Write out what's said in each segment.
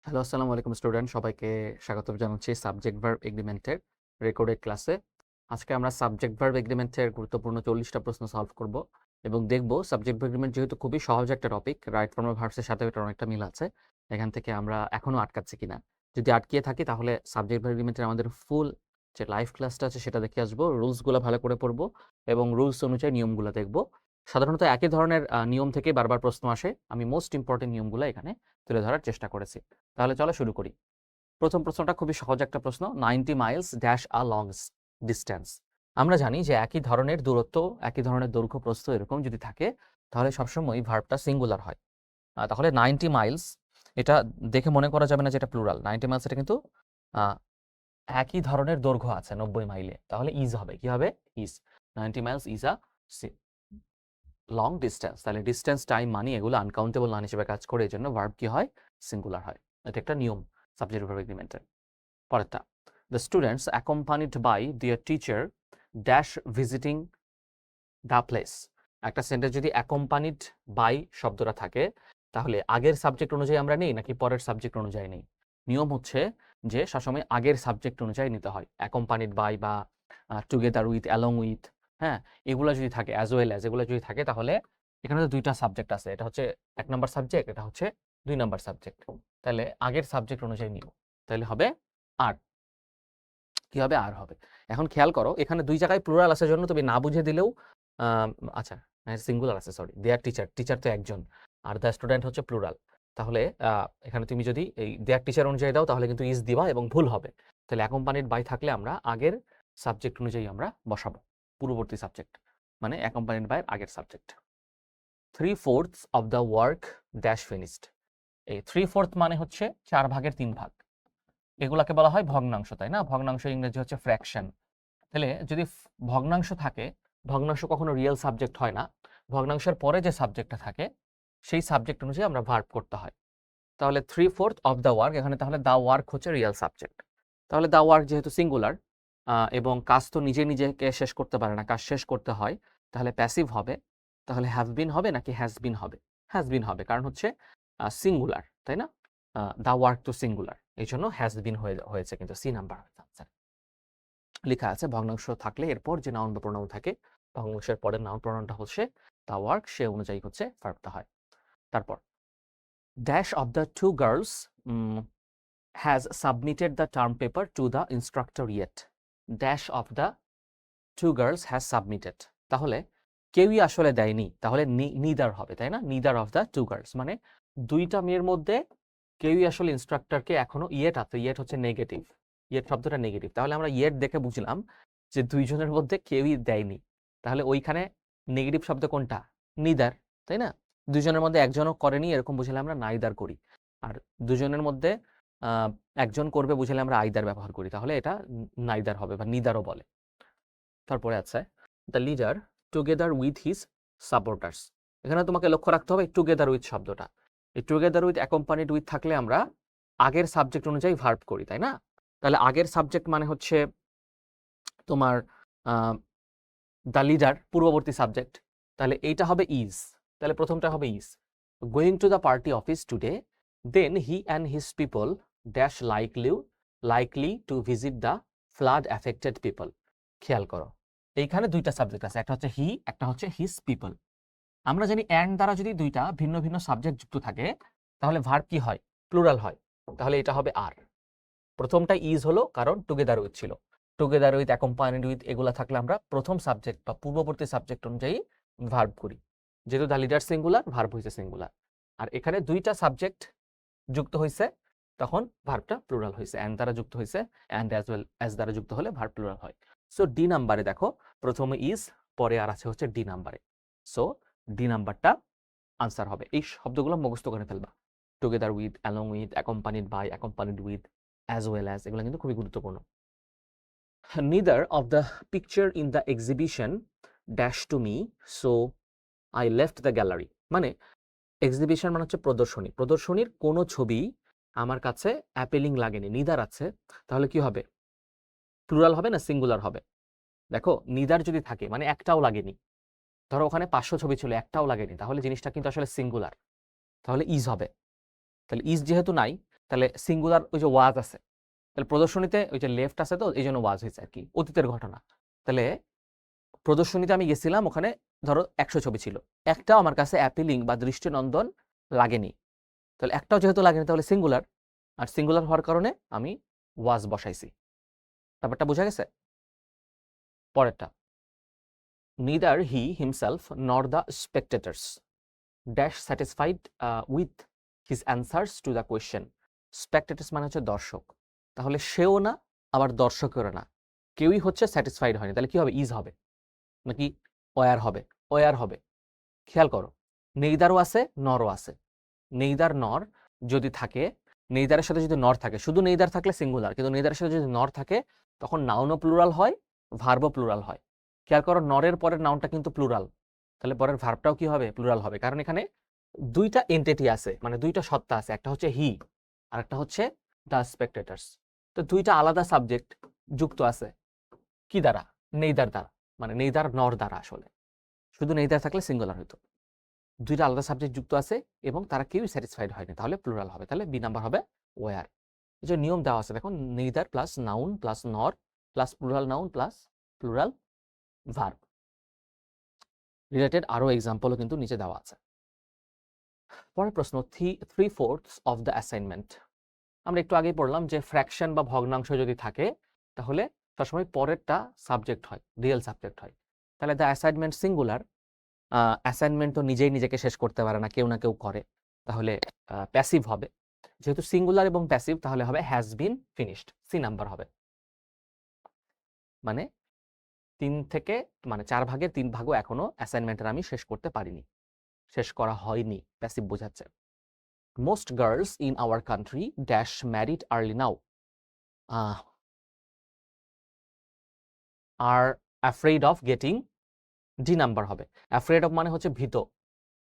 Hello, আসসালামু আলাইকুম student. সবাইকে স্বাগত জানাচ্ছি সাবজেক্ট ভার্ব এগ্রিমেন্টের রেকর্ডেড ক্লাসে। আজকে আমরা সাবজেক্ট ভার্ব এগ্রিমেন্টের গুরুত্বপূর্ণ 40টা প্রশ্ন সলভ করব এবং দেখব সাবজেক্ট ভার্ব এগ্রিমেন্ট যেহেতু খুবই সহজ একটা টপিক, রাইট ফর্ম অফ ভার্বসের সাথে এটার অনেকটা মিল আছে। এখান থেকে আমরা এখনো আটকাচ্ছি কিনা। যদি আটকিয়ে থাকি তাহলে সাবজেক্ট ভার্ব এগ্রিমেন্টের আমাদের ফুল যে লাইভ ক্লাসটা আছে সেটা দেখে আসবো, রুলসগুলো ভালো করে পড়বো এবং রুলস অনুযায়ী নিয়মগুলো দেখব। সাধারণত একই ধরনের নিয়ম থেকে বারবার প্রশ্ন আসে। আমি মোস্ট ইম্পর্টেন্ট নিয়মগুলো এখানে তুলে ধরার চেষ্টা করেছি। তাহলে চলো শুরু করি। প্রথম প্রশ্নটা খুবই সহজ একটা প্রশ্ন। 90 Miles dash a long distance. আমরা জানি যে একই ধরনের দূরত্ব, একই ধরনের দৈর্ঘ্য প্রস্থ এরকম যদি থাকে তাহলে সবসময় ভার্বটা সিঙ্গুলার হয়। তাহলে 90 মাইলস এটা দেখে মনে করা যাবে না যে এটা প্লুরাল। 90 মাইলস এটা কিন্তু একই ধরনের দৈর্ঘ্য আছে 90 মাইলে, তাহলে ইজ হবে। কি হবে? Is. 90 Miles is a long distance. তাহলে ডিস্টেন্স, টাইম, মানি এগুলো আনকাউন্টেবল নাউন হিসেবে কাজ করে, এই জন্য ভার্ব কি হয়? সিঙ্গুলার হয়। এটা একটা নিয়ম সাবজেক্ট ভার্ব এগ্রিমেন্টের। পরেরটা, the students accompanied by their teacher dash visiting the place. একটা সেন্টেন্স যদি অ্যাকম্পানিড বাই শব্দটা থাকে তাহলে আগের সাবজেক্ট অনুযায়ী আমরা নেই নাকি পরের সাবজেক্ট অনুযায়ী নেই? নিয়ম হচ্ছে যে সবসময় আগের সাবজেক্ট অনুযায়ী নিতে হয়। অ্যাকম্পানিড বাই বা টুগেদার উইথ, অ্যালং উইথ, হ্যাঁ, এগুলো যদি থাকে, অ্যাজ ওয়েল অ্যাজ, এগুলো যদি থাকে তাহলে এখানে তো দুইটা সাবজেক্ট আছে। এটা হচ্ছে 1 নাম্বার সাবজেক্ট, এটা হচ্ছে 2 নাম্বার সাবজেক্ট। তাহলে আগের সাবজেক্ট অনুযায়ী নিব। তাহলে হবে আর। কি হবে? আর হবে। এখন খেয়াল করো, এখানে 2 জায়গায় প্লুরাল আসার জন্য তুমি না বুঝে দিলেও আচ্ছা, সিঙ্গুলার আছে, সরি। দেয়ার টিচার, টিচার তো একজন, আর দ্য স্টুডেন্ট হচ্ছে প্লুরাল। তাহলে এখানে তুমি যদি এই দেয়ার টিচার অনুযায়ী দাও তাহলে কিন্তু ইজ দিবা এবং ভুল হবে। তাহলে অ্যাকম্পানিড বাই থাকলে আমরা আগের সাবজেক্ট অনুযায়ী আমরা বসাবো, পূর্ববর্তী সাবজেক্ট, মানে অ্যাকম্পানিড বাই এর আগের subject. 3/4 of the work dash finished. এই 3/4 মানে হচ্ছে 4 ভাগের 3 ভাগ। এগুলাকে বলা হয় ভগ্নাংশ, তাই না? ভগ্নাংশ ইংরেজি হচ্ছে ফ্র্যাকশন। তাহলে যদি ভগ্নাংশ থাকে, ভগ্নাংশ কখনো রিয়েল সাবজেক্ট হয় না। ভগ্নাংশের পরে যে সাবজেক্টটা থাকে সেই সাবজেক্ট অনুযায়ী আমরা ভার্ব করতে হয়। তাহলে 3/4 অফ দ্য ওয়ার্ক, এখানে তাহলে দ্য ওয়ার্ক হচ্ছে রিয়েল সাবজেক্ট। তাহলে দ্য ওয়ার্ক যেহেতু সিঙ্গুলার এবং কাজ তো নিজে নিজেকে শেষ করতে পারে না, কাজ শেষ করতে হয়, তাহলে প্যাসিভ হবে। তাহলে হ্যাভ বিন হবে নাকি হ্যাজ বিন হবে? হ্যাজ বিন হবে, কারণ হচ্ছে সিঙ্গুলার, তাই না? দ্য ওয়ার্ক তো সিঙ্গুলার, এই জন্য হ্যাজ বিন হয়েছে, কিন্তু সি নাম্বার আনসার লেখা আছে। ভগ্নাংশ থাকলে এরপর যে নাউন বা প্রোনাউন থাকে, ভগ্নাংশের পরের নাউন প্রোনাউনটা হচ্ছে দ্য ওয়ার্ক, সে অনুযায়ী হচ্ছে ভার্বটা হয়। তারপর, dash of the two girls has submitted the term paper to the instructor yet. Dash of the two girls has submitted. তাহলে কেউই আসলে দেয়নি, তাহলে নিদার হবে, তাই না? Neither of the two girls মানে দুইটা মেয়ের মধ্যে কেউই আসলে ইনস্ট্রাক্টরকে এখনো, ইয়েট আছে, ইয়েট হচ্ছে নেগেটিভ, ইয়েট শব্দটা নেগেটিভ। তাহলে আমরা ইয়েট দেখে বুঝলাম যে দুইজনের মধ্যে কেউই দেয়নি। তাহলে ওইখানে নেগেটিভ শব্দ কোনটা? নিদার, তাই না? দুইজনের মধ্যে একজনও করেনি এরকম বুঝলে আমরা নাইদার করি, আর দুজনের মধ্যে একজন করবে বুঝলে আমরা আইদার ব্যবহার করি, তাহলে এটা নাইদার হবে বা নিদারও বলে। তারপরে আছে the leader together with his supporters. এখানে তোমাকে লক্ষ্য রাখতে হবে টুগেদার উইথ শব্দটা। এই টুগেদার উইথ, অ্যাকম্পানিড উইথ থাকলে আমরা আগের সাবজেক্ট অনুযায়ী ভার্ব করি, তাই না? তাহলে আগের সাবজেক্ট মানে হচ্ছে তোমার দ্য লিডার, পূর্ববর্তী সাবজেক্ট, তাহলে এইটা হবে ইজ। তাহলে প্রথমটা হবে is. Going to the party office today, then he and his people dash likely to visit the flood affected people. খেয়াল করো, এইখানে দুইটা সাবজেক্ট আছে, একটা হচ্ছে হি, একটা হচ্ছে হিজ পিপল। আমরা জানি অ্যান্ড দ্বারা যদি দুইটা ভিন্ন ভিন্ন সাবজেক্ট যুক্ত থাকে তাহলে ভার্ব কি হয়? প্লুরাল হয়। তাহলে এটা হবে আর। প্রথমটা ইজ হলো কারণ টুগেদার উইথ ছিল। টুগেদার উইথ, অ্যাকম্পানিড উইথ এগুলা থাকলে আমরা প্রথম সাবজেক্ট বা পূর্ববর্তী সাবজেক্ট অনুযায়ী ভার্ব করি। যেহেতু দ্য লিডার সিঙ্গুলার, ভার্ব হইছে সিঙ্গুলার। আর এখানে দুইটা সাবজেক্ট যুক্ত হইছে, তখন ভার্বটা প্লুরাল হইছে। অ্যান্ড দ্বারা যুক্ত হইছে, অ্যান্ড অ্যাজ ওয়েল অ্যাজ দ্বারা যুক্ত হলে ভার্ব প্লুরাল হয়। সো ডি নাম্বারে দেখো, প্রথমে ইজ, পরে আর আছে হচ্ছে ডি নাম্বারে। সো ডি নাম্বারটা আনসার হবে। এই শব্দগুলো মুখস্থ করে ফেলবা। Together with, along with, accompanied by, accompanied with, as well as, এগুলো কিন্তু খুবই গুরুত্বপূর্ণ। Neither of the picture in the exhibition dash to me, so I left the gallery. মানে এক্সিবিশন মানে হচ্ছে প্রদর্শনী, প্রদর্শনীর কোনো ছবি আমার কাছে অ্যাপেলিং লাগেনি। নিদার আছে, তাহলে কি হবে? প্লুরাল হবে না সিঙ্গুলার হবে? দেখো, নিদার যদি থাকে মানে একটাও লাগেনি। ধরো ওখানে 500 ছবি ছিল, একটাও লাগেনি, তাহলে জিনিসটা কিন্তু আসলে সিঙ্গুলার, তাহলে ইজ হবে। তাহলে ইজ যেহেতু নাই, তাহলে সিঙ্গুলার ওই যে ওয়াজ আছে, তাহলে প্রদর্শনীতে ওই যে লেফট আছে তো এই জন্য ওয়াজ হয়েছে আর কি, অতীতের ঘটনা। তাহলে প্রদর্শনীতে আমি গেছিলাম, ওখানে ধরো 100 ছবি ছিল, একটাও আমার কাছে অ্যাপিলিং বা দৃষ্টিনন্দন লাগেনি, তাহলে একটাও যেহেতু লাগেনি তাহলে সিঙ্গুলার, আর সিঙ্গুলার হওয়ার কারণে আমি ওয়াজ বসাইছি। ব্যাপারটা বোঝা গেছে? পরেরটা, neither he himself nor the spectators dash satisfied with his answers to the question. spectators মানে হচ্ছে দর্শক, তাহলে সেও না আবার দর্শকেরও না, কেউই হচ্ছে স্যাটিসফাইড হয়নি, তাহলে কি হবে? ইজ হবে নাকি ওয়ার হবে? ওয়ার হবে। খেয়াল করো, নেইদারও আছে নরও আছে। নেইদার নর যদি থাকে, নেইদারের সাথে যদি নর থাকে, শুধু নেইদার থাকলে সিঙ্গুলার, কিন্তু নেইদারের সাথে যদি নর থাকে তখন নাউনও প্লুরাল হয়, ভার্বও প্লুরাল হয়। খেয়াল করো, নরের পরের নাউনটা কিন্তু প্লুরাল, তাহলে পরের ভার্বটাও কি হবে? প্লুরাল হবে, কারণ এখানে দুইটা এন্টিটি আছে, মানে দুইটা সত্তা আছে, একটা হচ্ছে হি আর একটা হচ্ছে দ্য স্পেক্টেটার্স। তো দুইটা আলাদা সাবজেক্ট যুক্ত আছে কি দ্বারা? নেইদার দ্বারা, মানে নেইদার নর দ্বারা। আসলে শুধু নেইদার থাকলে সিঙ্গুলার হইতো, দুইটা আলাদা সাবজেক্ট যুক্ত আছে এবং তারা কেউই স্যাটিসফাইড হয়নি, তাহলে প্লুরাল হবে, তাহলে বি নাম্বার হবে ওয়ার। এই যে নিয়ম দেওয়া আছে দেখুন, নেইদার প্লাস নাউন প্লাস নর plus plural noun plus plural verb. Related আরো এক্সাম্পলও কিন্তু নিচে দেওয়া আছে। পরের প্রশ্ন, 3/4 অফ দ্য অ্যাসাইনমেন্ট। আমরা একটু আগেই পড়লাম যে ফ্র্যাকশন বা ভগ্নাংশ যদি থাকে তাহলে সবসময় পরেরটা সাবজেক্ট হয়, রিয়েল সাবজেক্ট হয়। তাহলে দ্য অ্যাসাইনমেন্ট সিঙ্গুলার, অ্যাসাইনমেন্ট তো নিজেই নিজেকে শেষ করতে পারে না, কেউ না কেউ করে, তাহলে প্যাসিভ হবে। যেহেতু সিঙ্গুলার এবং প্যাসিভ তাহলে হবে has been finished, C number হবে। মানে 4 ভাগের 3 ভাগও এখনো অ্যাসাইনমেন্টের আমি শেষ করতে পারিনি, শেষ করা হয়নি, প্যাসিভ বোঝাচ্ছে। Most girls in our country dash married early now R afraid of getting, D number হবে। অ্যাফ্রেড অফ মানে হচ্ছে ভীত,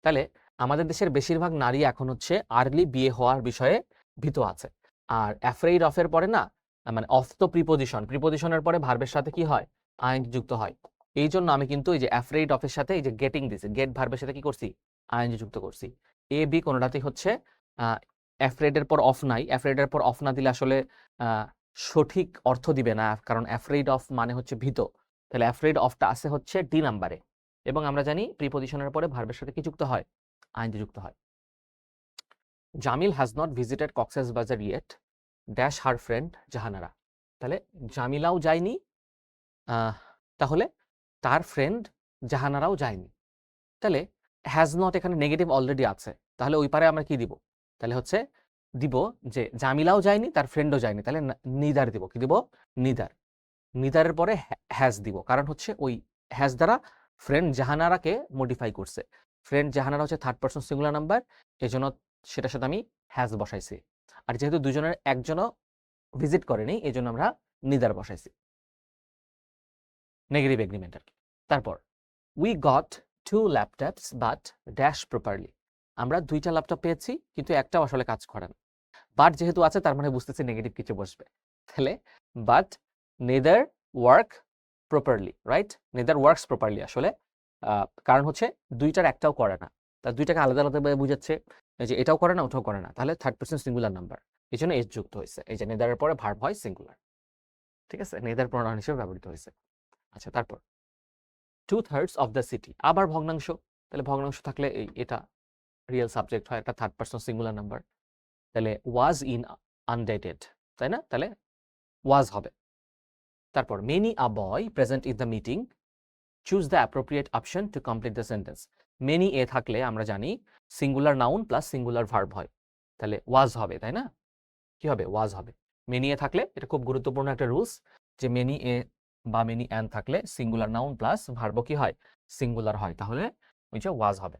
তাহলে আমাদের দেশের বেশিরভাগ নারী এখন হচ্ছে আর্লি বিয়ে হওয়ার বিষয়ে ভীত আছে। আর অ্যাফ্রেড অফের পরে না, মানে অফ তো প্রিপোজিশন, প্রিপোজিশনের পরে ভার্বের সাথে কি হয়? আইএনজি যুক্ত হয়। এই জন্য আমি কিন্তু এই যে অ্যাফ্রেড অফের সাথে এই যে গেটিং দিছি, গেট ভার্বের সাথে কি করছি? আইএনজি যুক্ত করছি। এ বি কোনোটাতেই হচ্ছে অ্যাফ্রেডের পর অফ নাই, অ্যাফ্রেডের পর অফ না দিলে আসলে সঠিক অর্থ দিবে না, কারণ অ্যাফ্রেড অফ মানে হচ্ছে ভীত, তাহলে অ্যাফ্রেড অফটা আছে হচ্ছে ডি নাম্বারে। এবং আমরা জানি প্রিপোজিশনের পরে ভার্বের সাথে কি যুক্ত হয়? আইএনজি যুক্ত হয়। Jamil has not visited Cox's Bazar yet dash her friend Jahanara. তাহলে জামিলাও যায়নি, তাহলে তার ফ্রেন্ড জাহানারাও যায়নি। তাহলে হ্যাজ নট এখানে নেগেটিভ অলরেডি আছে, তাহলে ওই পারে আমরা কি দিব? তাহলে হচ্ছে দিব যে জামিলাও যায়নি, তার ফ্রেন্ডও যায়নি, তাহলে নিদার দিব। কি দিব? নিদার। নিদারের পরে হ্যাজ দিব, কারণ হচ্ছে ওই হ্যাজ দ্বারা ফ্রেন্ড জাহানারাকে মডিফাই করছে। ফ্রেন্ড জাহানারা হচ্ছে থার্ড পারসন সিঙ্গুলার নাম্বার, এই জন্য সেটার সাথে আমি হ্যাজ বসাইছি। আর যেহেতু দুজনের একজনও ভিজিট করেনি এই জন্য আমরা নিদার বসাইছি, নেগেটিভ এগ্রিমেন্ট আর কি। তারপর we got 2 laptops but dash properly. আমরা 2টা ল্যাপটপ পেয়েছি কিন্তু একটাও আসলে কাজ করে না। বাট যেহেতু আছে তার মানে বুঝতেছি নেগেটিভ কিছু বসবে, তাহলে but neither work properly, right? Neither works properly আসলে, কারণ হচ্ছে 2টার একটাও করে না, তার 2টাকে আলাদা আলাদাভাবে বুঝাচ্ছে, যে এটাও করে না ওটাও করে না, তাহলে থার্ড পারসন সিঙ্গুলার নাম্বার, এই জন্য এস যুক্ত হয়েছে। এই যে নেদারের পরে ভার্ব হয় সিঙ্গুলার, ঠিক আছে, নেদার প্রোনাউন হিসেবে ব্যবহৃত হয়েছে। আচ্ছা, তারপর 2/3 অফ দ্য সিটি, আবার ভগ্নাংশ, তাহলে ভগ্নাংশ থাকলে এটা রিয়েল সাবজেক্ট হয়, একটা থার্ড পারসন সিঙ্গুলার নাম্বার, তাহলে ওয়াজ ইন আনডেটেড, তাই না? তাহলে ওয়াজ হবে। তারপর many a boy present in the meeting, choose the appropriate option to complete the sentence. Many a থাকলে আমরা জানি singular noun plus singular verb হয়, তাহলে ওয়াজ হবে, তাই না? কি হবে? ওয়াজ হবে। মেনি এ থাকলে, এটা খুব গুরুত্বপূর্ণ একটা রুলস, যে মেনি এ বা মেনি অ্যান থাকলে সিঙ্গুলার নাউন প্লাস ভার্ব কি হয়? সিঙ্গুলার হয়, তাহলে ওই যে ওয়াজ হবে।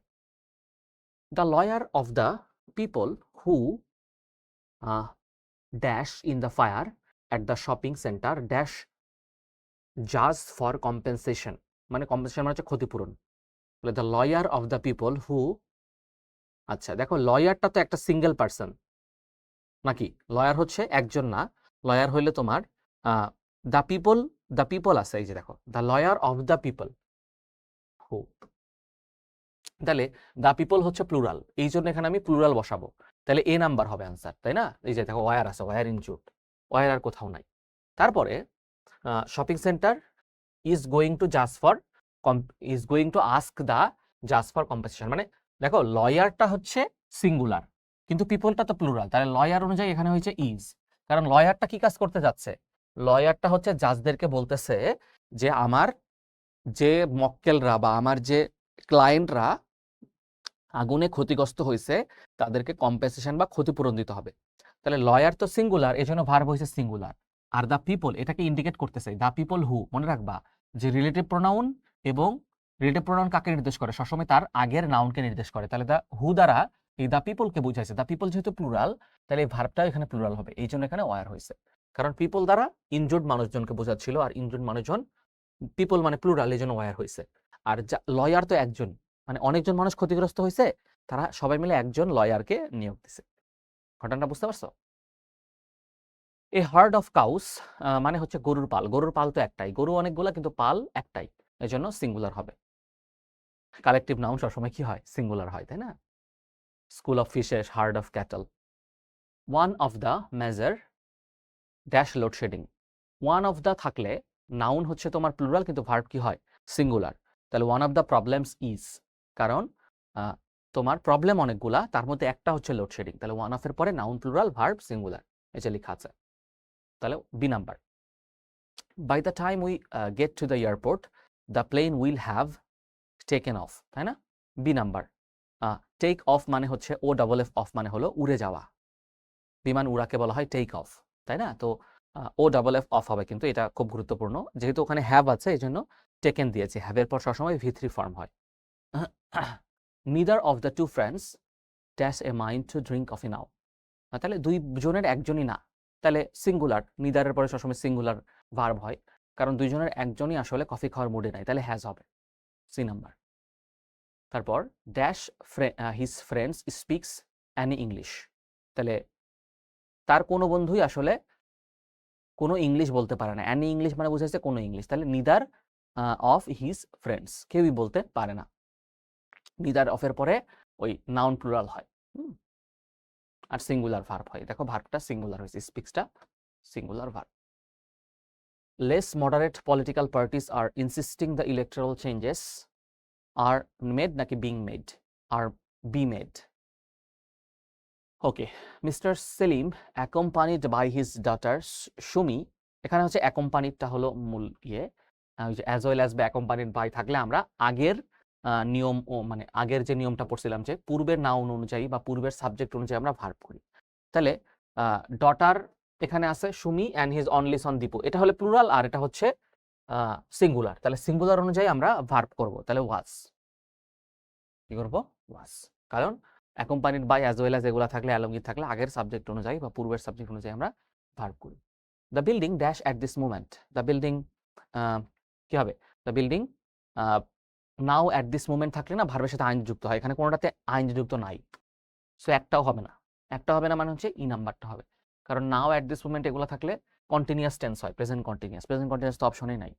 The lawyer of the people who dash in the fire at the shopping centre dash জাজ ফর কম্পেনসেশন, মানে কম্পেনসেশন মানে হচ্ছে ক্ষতিপূরণ। বলে the lawyer of the people who, আচ্ছা দেখো লয়ারটা তো একটা সিঙ্গেল পার্সন নাকি? লয়ার হচ্ছে একজন না, লয়ার হইলে তোমার দ্য পিপল আছে, এই যে দেখো the lawyer of the people who, তাহলে দ্য পিপল হচ্ছে প্লুরাল, এই জন্য এখানে আমি প্লুরাল বসাবো, তাহলে এ নাম্বার হবে অ্যান্সার, তাই না? এই যে দেখো ওয়ার আছে, ওয়ার ইনজুড, ওয়ার আর কোথাও নাই। তারপরে shopping centre is going two জাজ for is going to ask the জাজ ফর কম্পেনসেশন, মানে দেখো লয়ারটা হচ্ছে সিঙ্গুলার কিন্তু পিপলটা তো প্লুরাল, তাহলে লয়ার অনুযায়ী এখানে হয়েছে ইজ, কারণ লয়ারটা কি কাজ করতে যাচ্ছে, লয়ারটা হচ্ছে জাজদেরকে বলতেছে যে আমার যে মক্কেলরা বা আমার যে ক্লায়েন্টরা আগুনে ক্ষতিগ্রস্ত হয়েছে তাদেরকে কম্পেনসেশন বা ক্ষতিপূরণ দিতে হবে। তাহলে লয়ার তো সিঙ্গুলার, এই জন্য ভার্ব হয়েছে সিঙ্গুলার। আর দ্য পিপল এটাকে ইন্ডিকেট করতেছে, দ্য পিপল হু, মনে রাখবা যে রিলেটিভ প্রোনাউন এবং রিলেটিভ প্রোনাউন কাকে নির্দেশ করে, সবসময় তার আগের নাউনকে নির্দেশ করে। তাহলে দ্য হু দ্বারা এই দ্য পিপলকে বুঝাইছে, দ্য পিপল যেহেতু প্লুরাল তাহলে এই ভার্বটাও এখানে প্লুরাল হবে, এই জন্য এখানে ওয়ার হয়েছে, কারণ পিপল দ্বারা ইনজুর্ড মানুষজনকে বোঝাচ্ছিল, আর ইনজুর্ড মানুষজন পিপল মানে প্লুরাল, এই জন্য ওয়ার হয়েছে। আর লয়ার তো একজন, মানে অনেকজন মানুষ ক্ষতিগ্রস্ত হয়েছে, তারা সবাই মিলে একজন লয়ারকে নিয়োগ দিছে। ঘটনাটা বুঝতে পারছো? এ হার্ড অফ কাউস মানে হচ্ছে গরুর পাল, গরুর পাল তো একটাই, গরু অনেকগুলা কিন্তু পাল একটাই, এই জন্য সিঙ্গুলার হবে। কালেকটিভ নাউন সবসময় কি হয়, সিঙ্গুলার হয়, তাই না? School of fishes, hard of cattle. One of the measure dash load shedding, one of the থাকলে নাউন হচ্ছে তোমার প্লুরাল কিন্তু ভার্ব কি হয়, সিঙ্গুলার। তাহলে one of the problems is, কারণ তোমার প্রবলেম অনেকগুলা, তার মধ্যে একটা হচ্ছে লোডশেডিং, তাহলে ওয়ান অফ এর পরে নাউন প্লুরাল ভার্ব সিঙ্গুলার, এই যে লেখা আছে। তাহলে B number. By the time we get to the airport the plane will have taken off, তাই না? B number. টেক অফ মানে হচ্ছে ও ডাবল এফ, অফ মানে হলো উড়ে যাওয়া, বিমান উড়াকে বলা হয় টেক অফ, তাই না? তো ও ডাবল এফ অফ হবে, কিন্তু এটা খুব গুরুত্বপূর্ণ, যেহেতু ওখানে হ্যাভ আছে এই জন্য টেকেন দিয়েছে, হ্যাভের পর সবসময় ভি3 ফর্ম হয়। Neither of the two friends dash a mind to drink coffee now, তাহলে দুইজনের একজনই না, তাহলে সিঙ্গুলার, নিদারের পরে সবসময় সিঙ্গুলার ভার্ব হয়, কারণ দুইজনের একজনই আসলে কফি খাওয়ার মুডে নাই, তাহলে হ্যাজ হবে, সি নাম্বার। তারপর dash his friends speaks any English, তাহলে তার কোনো বন্ধুই আসলে কোনো ইংলিশ বলতে পারে না, অ্যানি ইংলিশ মানে বুঝাইছে কোনো ইংলিশ, তাহলে নিদার অফ হিজ ফ্রেন্ডস, কেউই বলতে পারে না, নিদার অফের পরে ওই নাউন প্লুরাল হয়, আর সিঙ্গুলার ভার্ব হয়, দেখো ভার্বটা সিঙ্গুলার হয়েছে, স্পিক্সটা singular verb. Less moderate political parties are insisting the electoral changes are made নাকি বিং মেড, আর be made. Okay, mister Selim accompanied by his daughter Sumi, এখানে হচ্ছে অ্যাকম্পানিডটা হলো মূল ইয়ে, অ্যাজ ওয়েল অ্যাজ বা অ্যাকম্পানিড বাই থাকলে আমরা আগের নিয়ম, ও মানে আগের যে নিয়মটা পড়ছিলাম যে পূর্বের নাউন অনুযায়ী বা পূর্বের সাবজেক্ট অনুযায়ী আমরা ভার্ব করি। তাহলে ডটার এখানে আছে সুমি অ্যান্ড হিজ অনলি সন দীপু, এটা হলো প্লুরাল আর এটা হচ্ছে সিঙ্গুলার, তাহলে সিঙ্গুলার অনুযায়ী আমরা ভার্ব করব, তাহলে ওয়াজ, কি করব, ওয়াজ, কারণ accompanied by as well as এগুলো থাকলে অ্যালঙ্গিত থাকলে আগের সাবজেক্ট অনুযায়ী বা পূর্বের সাবজেক্ট অনুযায়ী আমরা ভার্ব করি। The building dash at this moment, the building কি হবে, the building now at this moment থাকলে না ভার্বের সাথে আইন যুক্ত হয়, এখানে কোনোটাতে আইন যুক্ত নাই, সো একটাও হবে না, একটা হবে না মানে হচ্ছে ই নাম্বারটা হবে, কারণ নাও অ্যাট দিস মোমেন্ট এগুলো থাকলে কন্টিনিউয়াস টেন্স হয়, প্রেজেন্ট কন্টিনিউয়াস তো অপশনেই নাই।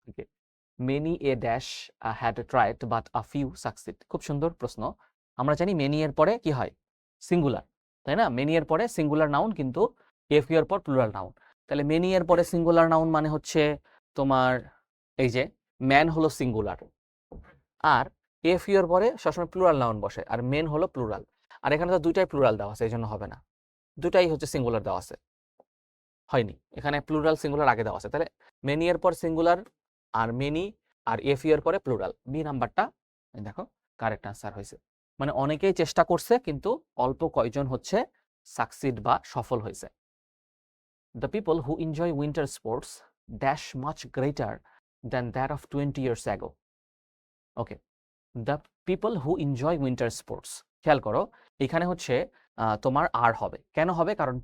Okay, many a dash had tried but a few succeed, খুব সুন্দর প্রশ্ন। আমরা জানি মেনি এর পরে কি হয়, সিঙ্গুলার, তাই না? মেনি এর পরে সিঙ্গুলার নাউন, কিন্তু এফ ইউ এর পর প্লুরাল নাউন, তাহলে মেনি এর পরে সিঙ্গুলার নাউন মানে হচ্ছে তোমার এই যে ম্যান হলো সিঙ্গুলার, আর এফ ইউ এর পরে সবসময় প্লুরাল নাউন বসে, আর মেন হলো প্লুরাল, আর এখানে তো দুইটাই প্লুরাল দেওয়া আছে, এই জন্য হবে না, দুটাই হচ্ছে সিঙ্গুলার দেওয়া আছে, হয়নি, এখানে প্লুরাল সিঙ্গুলার আগে দেওয়া আছে, তাহলে মেনি এর পর সিঙ্গুলার আর মেনি আর এফ ইউ এর পরে প্লুরাল, বি নাম্বারটা দেখো কারেক্ট আনসার হয়েছে। মানে অনেকেই চেষ্টা করছে কিন্তু অল্প কয়জন হচ্ছে সাকসিড বা সফল হয়েছে। The people who enjoy winter sports dash much greater than that of 20 years ago, okay, the people who enjoy winter sports, খেয়াল করো এখানে হচ্ছে তোমার আর হবে, কেন হবে, কারণ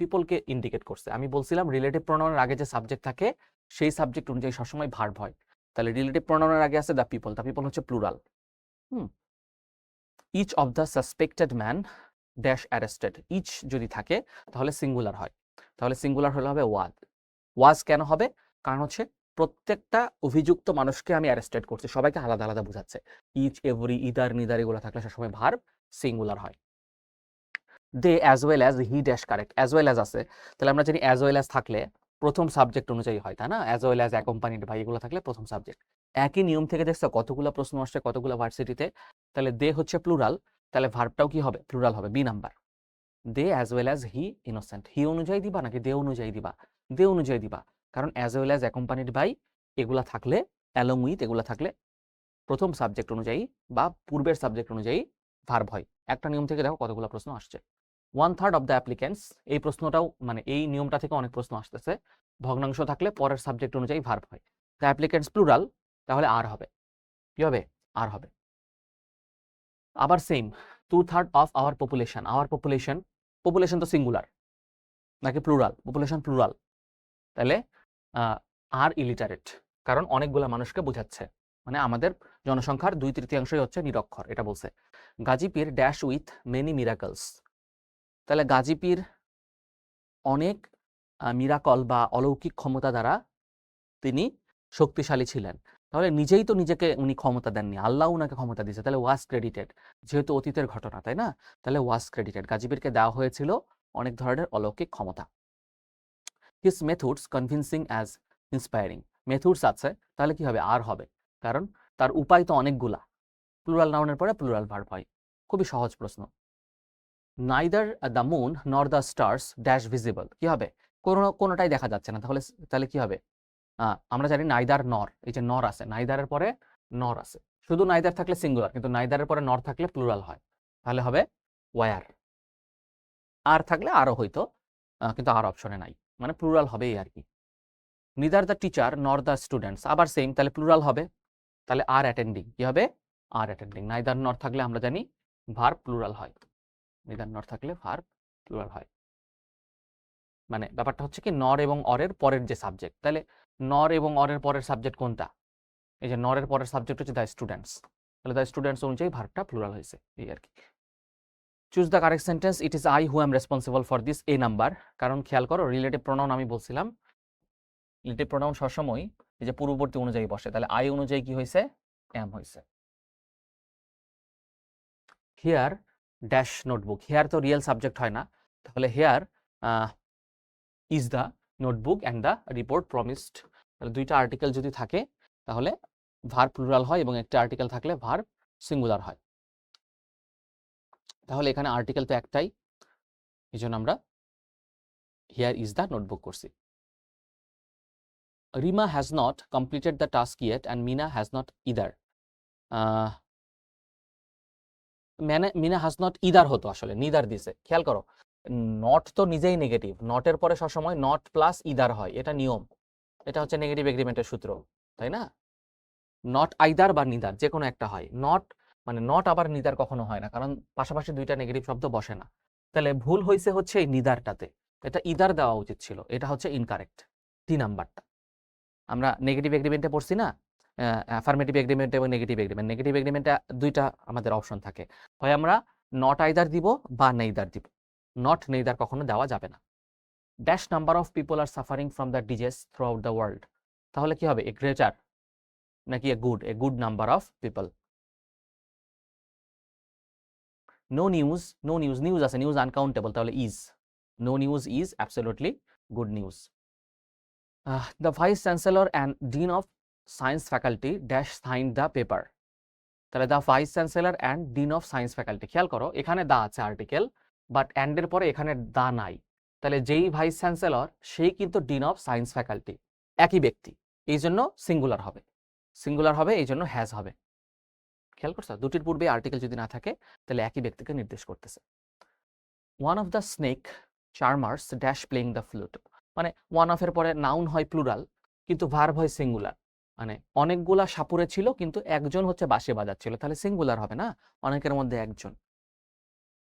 পিপলকে ইন্ডিকেট করছে, আমি বলছিলাম রিলেটিভ প্রোনাউনের আগে যে সাবজেক্ট থাকে সেই সাবজেক্ট অনুযায়ী সবসময় ভার্ব হয়, তাহলে রিলেটিভ প্রোনাউনের আগে আছে দ্য পিপল হচ্ছে plural. Each of the suspected man dash arrested, each যদি থাকে তাহলে সিঙ্গুলার হয়, তাহলে সিঙ্গুলার হলে হবে ওয়াজ, ওয়াজ কেন হবে, কারণ হচ্ছে প্রত্যেকটা অভিযুক্ত মানুষকে আমি অ্যারেস্টেড করছি, সবাইকে আলাদা আলাদা বোঝাচ্ছে। ইচ, এভরি, ইদার, নিদার এগুলো থাকলে সবসময় ভার্ব সিঙ্গুলার হয়। They as well as, he dash correct, as well as আছে, তাহলে আমরা জানি অ্যাজ ওয়েল অ্যাজ থাকলে প্রথম সাবজেক্ট অনুযায়ী হয়, তাই না? As well as, accompanied by এগুলো থাকলে প্রথম সাবজেক্ট। একই নিয়ম থেকে দেখছো কতগুলো প্রশ্ন আসছে কতগুলো ভার্সিটিতে, তাহলে দে হচ্ছে প্লুরাল, তাহলে ভার্বটাও কি হবে? প্লুরাল হবে, B number. They as well as he innocent, he অনুযায়ী দিবা নাকি দে অনুযায়ী দিবা? দে অনুযায়ী দিবা, কারণ as well as, accompanied by এগুলা থাকলে, অ্যালং উইথ এগুলা থাকলে প্রথম সাবজেক্ট অনুযায়ী বা পূর্বের সাবজেক্ট অনুযায়ী ভার্ব হয়। একটা নিয়ম থেকে দেখো কতগুলো প্রশ্ন আসছে। 1/3 অফ দ্য অ্যাপ্লিক্যান্টস, এই প্রশ্নটাও মানে এই নিয়মটা থেকে অনেক প্রশ্ন আসতেছে। ভগ্নাংশ থাকলে পরের সাবজেক্ট অনুযায়ী ভার্ব হয়। দ্য অ্যাপ্লিক্যান্টস প্লুরাল, তাহলে আর হবে, কি হবে? আর হবে। আবার same, 2/3 of our population, our population, population তো সিঙ্গুলার নাকি প্লুরাল? পপুলেশন প্লুরাল, তাহলে আর ইলিটারেট, কারণ অনেকগুলা মানুষকে বোঝাচ্ছে, মানে আমাদের জনসংখ্যার 2/3 হচ্ছে নিরক্ষর, এটা বলছে। গাজীপীর ড্যাশ উইথ মেনি মিরাকলস, তাহলে গাজীপীর অনেক মিরাকল বা অলৌকিক ক্ষমতা দ্বারা তিনি শক্তিশালী ছিলেন। তাহলে নিজেই তো নিজেকে উনি ক্ষমতা দেননি, আল্লাহ উনাকে ক্ষমতা দিয়েছে, তাহলে ওয়াজ ক্রেডিটেড, যেহেতু অতীতের ঘটনা, তাই না? তাহলে ওয়াজ ক্রেডিটেড, গাজীপীরকে দেওয়া হয়েছিল অনেক ধরনের অলৌকিক ক্ষমতা। His methods convincing as inspiring, methods আছে, তাহলে কি হবে? আর হবে, কারণ তার উপায় তো অনেকগুলা, প্লুরাল নাউনের পরে প্লুরাল ভার্ব হয়। খুবই সহজ প্রশ্ন। নাইদার দ্য মুন নর দ্য স্টার্স ড্যাশ ভিজিবল, কি হবে? কোনোটাই দেখা যাচ্ছে না, তাহলে তাহলে কি হবে? আমরা জানি নাইদার নর, এই যে নর আছে, নাইদারের পরে নর আছে, শুধু নাইদার থাকলে সিঙ্গুলার, কিন্তু নাইদারের পরে নর থাকলে প্লুরাল হয়, তাহলে হবে ওয়ার। আর থাকলে আরও হইতো, কিন্তু আর অপশনে নাই, মানে প্লুরাল হবেই আর কি। নিদার দ্য টিচার নর দ্য স্টুডেন্টস, আবার সেম, তাহলে প্লুরাল হবে, তাহলে আর অ্যাটেন্ডিং, কি হবে? আর অ্যাটেন্ডিং। নাইদার নর থাকলে আমরা জানি ভার্ব প্লুরাল হয়, নিদার নর থাকলে ভার্ব প্লুরাল হয়। মানে ব্যাপারটা হচ্ছে কি, নর এবং অরের পরের যে সাবজেক্ট, তাহলে নর এবং অরের পরের সাবজেক্ট কোনটা? এই যে নরের পরের সাবজেক্ট হচ্ছে দ্য স্টুডেন্টস, তাহলে দ্য স্টুডেন্টস অনুযায়ী ভার্বটা প্লুরাল হয়েছে, এই আর কি। Choose the correct sentence, it is I who am responsible for this, A number, কারণ খেয়াল করো রিলেটিভ প্রোনাউন আমি বলছিলাম, রিলেটিভ প্রোনাউন সবসময় এই যে পূর্ববর্তী অনুযায়ী বসে, তাহলে আই অনুযায়ী কি হয়েছে? অ্যাম হয়েছে। হেয়ার ড্যাশ নোটবুক, হেয়ার তো রিয়েল সাবজেক্ট হয় না, তাহলে hair is the notebook and the report promised, তাহলে দুইটা আর্টিকেল যদি থাকে তাহলে ভার্ব প্লুরাল হয় এবং একটা আর্টিকেল থাকলে ভার্ব সিঙ্গুলার হয়। তাহলে এখানে আর্টিকেল তো একটাই, এই জন্য আমরা হিয়ার ইজ দ্য নোটবুক করছি। Rima has not completed the task yet and Mina has not either, Mina has not either হতো, আসলে নিদার দিছে। খেয়াল করো নট তো নিজেই নেগেটিভ, নটের পরে সবসময় নট প্লাস ইদার হয়, এটা নিয়ম, এটা হচ্ছে নেগেটিভ এগ্রিমেন্টের সূত্র, তাই না? নট আইদার বা নিদার যে কোনো একটা হয়, নট মানে নট আবার নিদার কখনো হয় না, কারণ পাশাপাশি দুইটা নেগেটিভ শব্দ বসে না। তাহলে ভুল হয়েছে হচ্ছে এই নিদারটাতে, এটা ইদার দেওয়া উচিত ছিল, এটা হচ্ছে ইনকারেক্ট, 3 নাম্বারটা। আমরা নেগেটিভ এগ্রিমেন্টে পড়ছি না, অ্যাফার্মেটিভ এগ্রিমেন্ট এবং নেগেটিভ এগ্রিমেন্ট, নেগেটিভ এগ্রিমেন্টে দুইটা আমাদের অপশন থাকে, হয় আমরা নট আইদার দিব বা নেইদার দিব, নট নেইদার কখনো দেওয়া যাবে না। Dash number of people are suffering from the disease throughout the world, তাহলে কি হবে? এ গ্রেটার নাকি a good number of people. No news, no news, news আছে, নিউজ আনকাউন্টেবল, তাহলে is, no news is absolutely good news. The vice chancellor and dean of science faculty dash sign the paper, তাহলে the vice chancellor and dean of science faculty, খেয়াল করো এখানে দা আছে article, but অ্যান্ডের পরে এখানে দা নাই, তাহলে যেই ভাইস চ্যান্সেলর সেই কিন্তু ডিন অফ সায়েন্স ফ্যাকাল্টি, একই ব্যক্তি, এই জন্য সিঙ্গুলার হবে, সিঙ্গুলার হবে, এই জন্য হ্যাজ হবে। খেয়াল করছো, দুটির পূর্বে আর্টিকেল যদি না থাকে তাহলে একই ব্যক্তিকে নির্দেশ করতেছে। One of the snake charmers dash playing the flute, মানে ওয়ান অফ এর পরে নাউন হয় প্লুরাল কিন্তু ভার্ব হয় সিঙ্গুলার, মানে অনেকগুলা সাপুরে ছিল কিন্তু একজন হচ্ছে বাঁশি বাজাচ্ছিল, তাহলে সিঙ্গুলার হবে না, অনেকের মধ্যে একজন।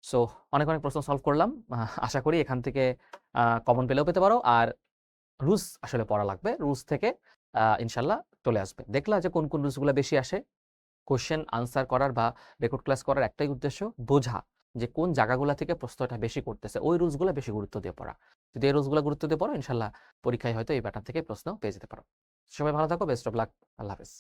সো অনেক অনেক প্রশ্ন সলভ করলাম, আশা করি এখান থেকে কমন পেলেও পেতে পারো, আর রুলস আসলে পড়া লাগবে, রুলস থেকে ইনশাল্লাহ চলে আসবে। দেখলা যে কোন কোন রুলসগুলো বেশি আসে, কোশ্চেন আনসার করার বা রেকর্ড ক্লাস করার একটাই উদ্দেশ্য, বোঝা যে কোন জায়গাগুলো থেকে প্রশ্নটা বেশি করতেছে, ওই রুলসগুলো বেশি গুরুত্ব দিয়ে পড়া। যদি এই রুলসগুলো গুরুত্ব দিয়ে পড়ো ইনশাল্লাহ পরীক্ষায় হয়তো এই প্যাটার্ন থেকে প্রশ্ন পেয়ে যেতে পারো। সবাই ভালো থাকো, বেস্ট অফ লাক, আল্লাহ হাফেজ।